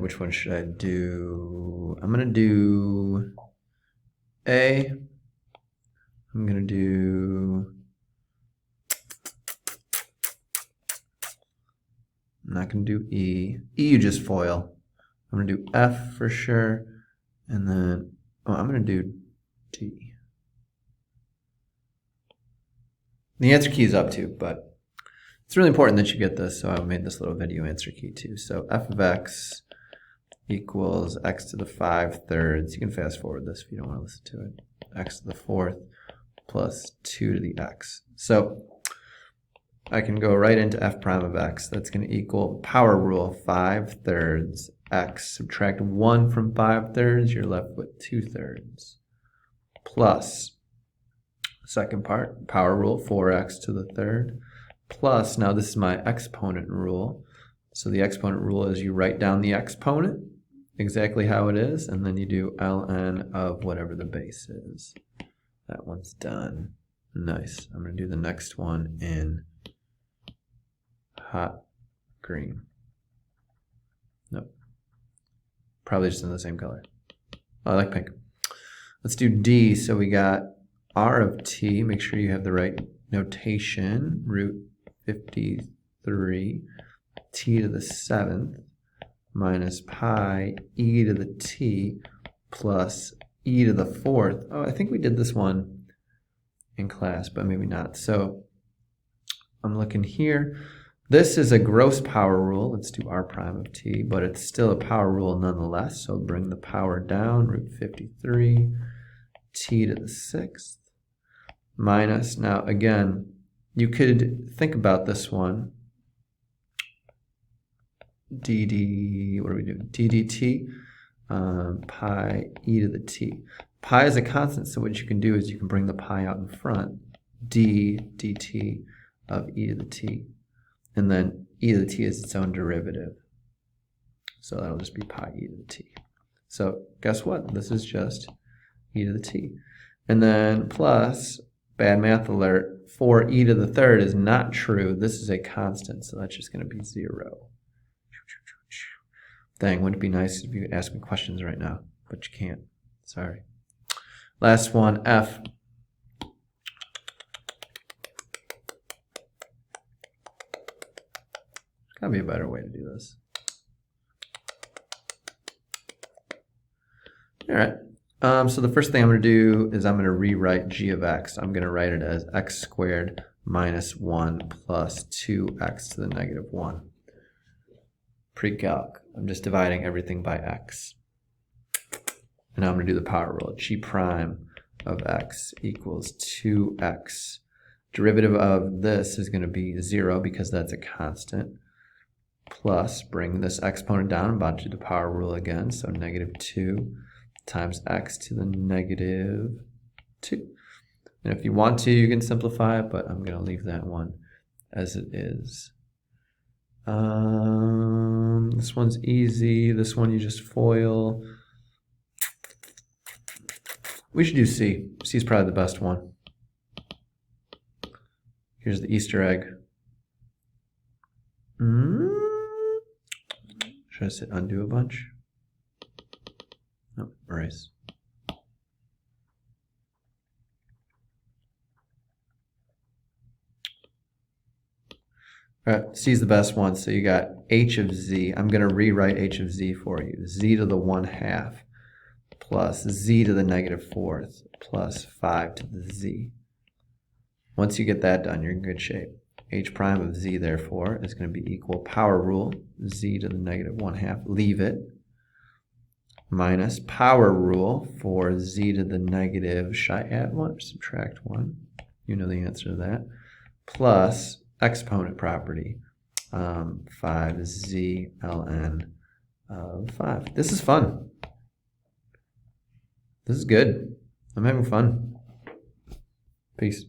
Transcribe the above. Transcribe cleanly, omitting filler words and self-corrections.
which one should I do? I'm going to do A. I'm going to do... I'm not going to do E. E you just FOIL. I'm going to do F for sure. And then, oh, I'm going to do T. The answer key is up too, but it's really important that you get this, so I made this little video answer key too. So f of x equals x to the 5/3. You can fast forward this if you don't want to listen to it. X to the 4th plus 2 to the x. So I can go right into f prime of x. That's going to equal power rule 5/3 x. Subtract 1 from 5/3, you're left with 2/3. Plus, second part, power rule 4x to the 3rd. Plus, now this is my exponent rule. So the exponent rule is you write down the exponent, exactly how it is, and then you do ln of whatever the base is. That one's done. Nice. I'm going to do the next one in hot green. Nope. Probably just in the same color. Oh, I like pink. Let's do D. So we got r of t. Make sure you have the right notation. Root 53 t to the 7th minus pi e to the t plus e to the 4th. Oh, I think we did this one in class, but maybe not. So I'm looking here. This is a gross power rule. Let's do r prime of t, but it's still a power rule nonetheless. So bring the power down, root 53 t to the 6th minus, now again, you could think about this one, dd, what are we doing? ddt pi e to the t. Pi is a constant, so what you can do is you can bring the pi out in front, d dt of e to the t, and then e to the t is its own derivative. So that'll just be pi e to the t. So guess what? This is just e to the t. And then plus, bad math alert, 4e to the 3rd is not true. This is a constant, so that's just going to be 0. Dang, wouldn't it be nice if you could ask me questions right now, but you can't. Sorry. Last one, F. There's got to be a better way to do this. All right. So the first thing I'm going to do is I'm going to rewrite g of x. I'm going to write it as x squared minus 1 plus 2x to the negative 1. Pre-calc. I'm just dividing everything by x. And now I'm going to do the power rule. G prime of x equals 2x. Derivative of this is going to be 0 because that's a constant. Plus, bring this exponent down. I'm about to do the power rule again. So negative 2 times x to the negative 2. And if you want to, you can simplify it, but I'm going to leave that one as it is. This one's easy. This one you just FOIL. We should do C. C is probably the best one. Here's the Easter egg. Should I say undo a bunch? No, erase. All right, C is the best one. So you got h of z. I'm going to rewrite h of z for you. Z to the 1/2 plus z to the negative 4th plus 5 to the z. Once you get that done, you're in good shape. H prime of z, therefore, is going to be equal power rule, z to the negative 1/2, leave it, minus power rule for z to the negative, should I add 1 or subtract 1? You know the answer to that. Plus exponent property, 5z ln of 5. This is fun. This is good. I'm having fun. Peace.